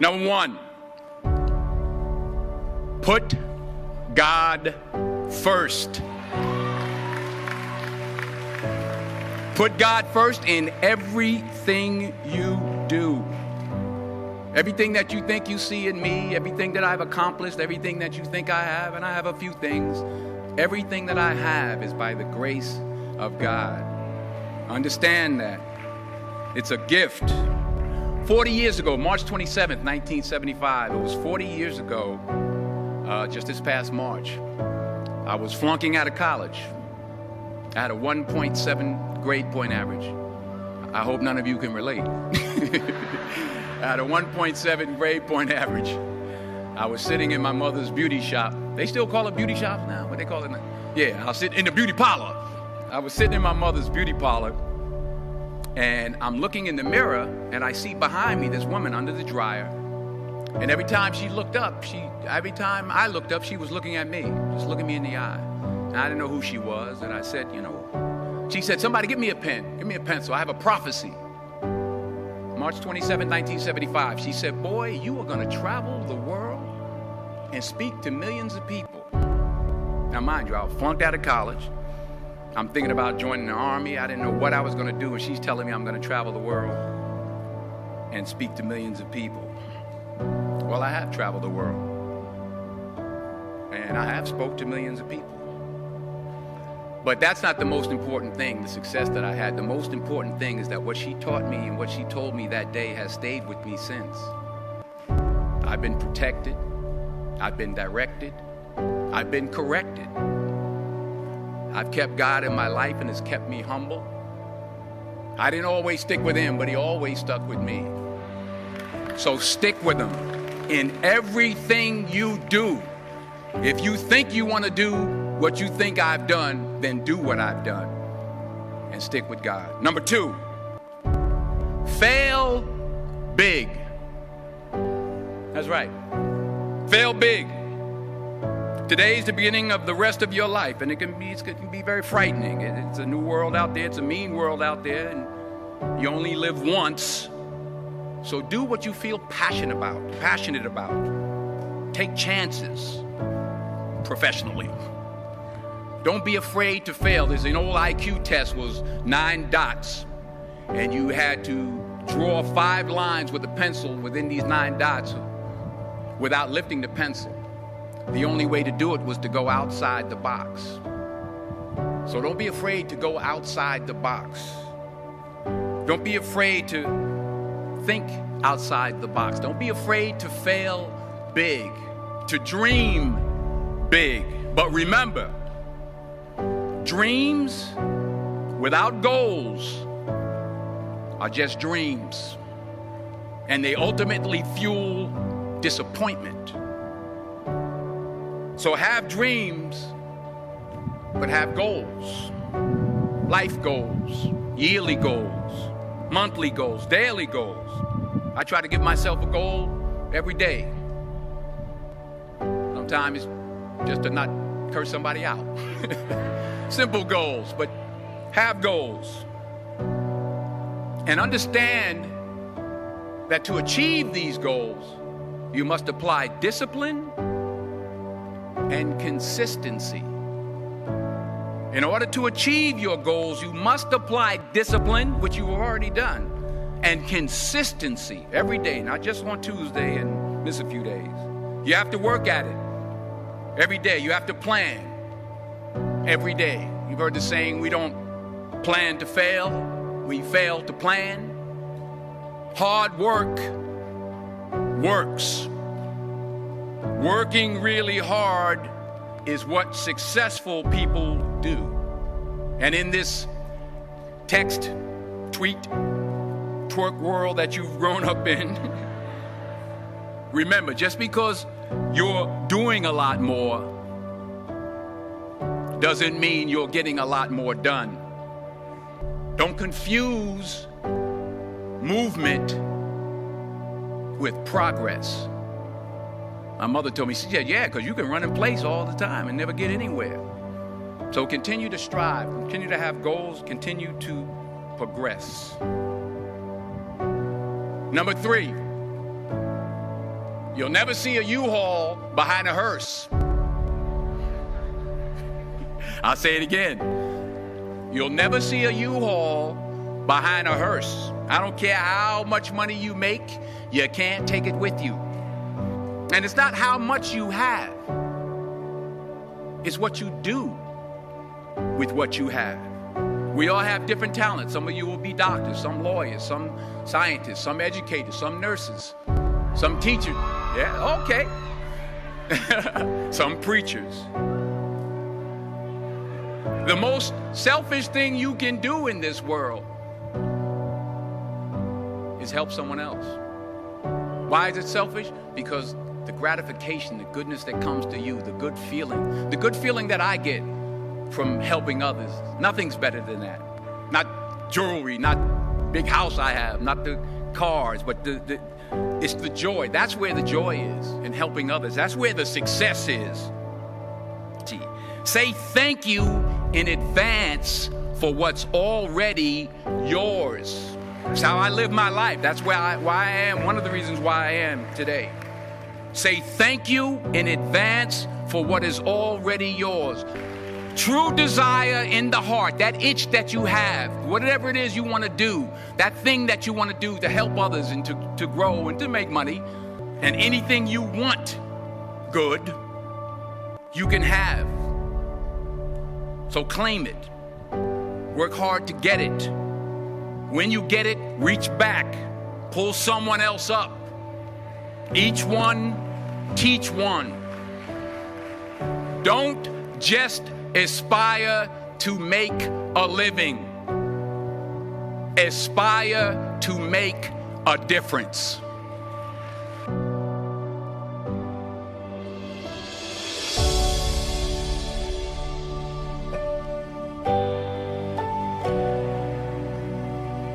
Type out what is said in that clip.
Number one, put God first. Put God first in everything you do. Everything that you think you see in me, everything that I've accomplished, everything that you think I have, and I have a few things, everything that I have is by the grace of God. Understand that. It's a gift. 40 years ago, March 27th, 1975, it was 40 years ago, just this past March, I was flunking out of college. I had a 1.7 grade point average. I hope none of you can relate. I had a 1.7 grade point average. I was sitting in my mother's beauty shop. They still call it beauty shops now? What they call it now? Yeah, I was sitting in the beauty parlor. I was sitting in my mother's beauty parlor, and I'm looking in the mirror, and I see behind me this woman under the dryer. And every time she looked up, every time I looked up, she was looking at me, just looking me in the eye. And I didn't know who she was, and I said, she said, somebody give me a pen, give me a pencil, I have a prophecy. March 27, 1975, she said, boy, you are gonna travel the world and speak to millions of people. Now mind you, I was flunked out of college. I'm thinking about joining the army. I didn't know what I was gonna do, and she's telling me I'm gonna travel the world and speak to millions of people. Well, I have traveled the world, and I have spoke to millions of people. But that's not the most important thing, the success that I had. The most important thing is that what she taught me and what she told me that day has stayed with me since. I've been protected, I've been directed, I've been corrected. I've kept God in my life, and it's kept me humble. I didn't always stick with him, but he always stuck with me. So stick with him in everything you do. If you think you want to do what you think I've done, then do what I've done and stick with God. Number two, fail big. That's right. Fail big. Today's the beginning of the rest of your life, and it can be very frightening. It's a new world out there. It's a mean world out there, and you only live once. So do what you feel passionate about. Take chances professionally. Don't be afraid to fail. There's an old IQ test, was 9 dots, and you had to draw 5 lines with a pencil within these 9 dots without lifting the pencil. The only way to do it was to go outside the box. So don't be afraid to go outside the box. Don't be afraid to think outside the box. Don't be afraid to fail big, to dream big. But remember, dreams without goals are just dreams, and they ultimately fuel disappointment. So have dreams, but have goals. Life goals, yearly goals, monthly goals, daily goals. I try to give myself a goal every day. Sometimes it's just to not curse somebody out. Simple goals, but have goals. And understand that to achieve these goals, you must apply discipline and consistency. In order to achieve your goals, you must apply discipline, which you've already done, and consistency every day, not just on Tuesday and miss a few days. You have to work at it every day. You have to plan every day. You've heard the saying, we don't plan to fail, we fail to plan. Hard work works. Working really hard is what successful people do. And in this text, tweet, twerk world that you've grown up in, remember, just because you're doing a lot more doesn't mean you're getting a lot more done. Don't confuse movement with progress. My mother told me, she said, yeah, because you can run in place all the time and never get anywhere. So continue to strive, continue to have goals, continue to progress. Number 3, You'll never see a U-Haul behind a hearse. I'll say it again. You'll never see a U-Haul behind a hearse. I don't care how much money you make, you can't take it with you. And it's not how much you have. It's what you do with what you have. We all have different talents. Some of you will be doctors, some lawyers, some scientists, some educators, some nurses, some teachers. Yeah, okay. Some preachers. The most selfish thing you can do in this world is help someone else. Why is it selfish? Because the gratification, the goodness that comes to you, the good feeling that I get from helping others, nothing's better than that. Not jewelry, not big house I have, not the cars, but it's the joy. That's where the joy is, in helping others. That's where the success is. Say thank you in advance for what's already yours. That's how I live my life. That's why I am, one of the reasons why I am today. Say thank you in advance for what is already yours. True desire in the heart, that itch that you have, whatever it is you want to do, that thing that you want to do to help others and to grow and to make money, and anything you want good, you can have. So claim it. Work hard to get it. When you get it, reach back. Pull someone else up. Each one, teach one. Don't just aspire to make a living. Aspire to make a difference.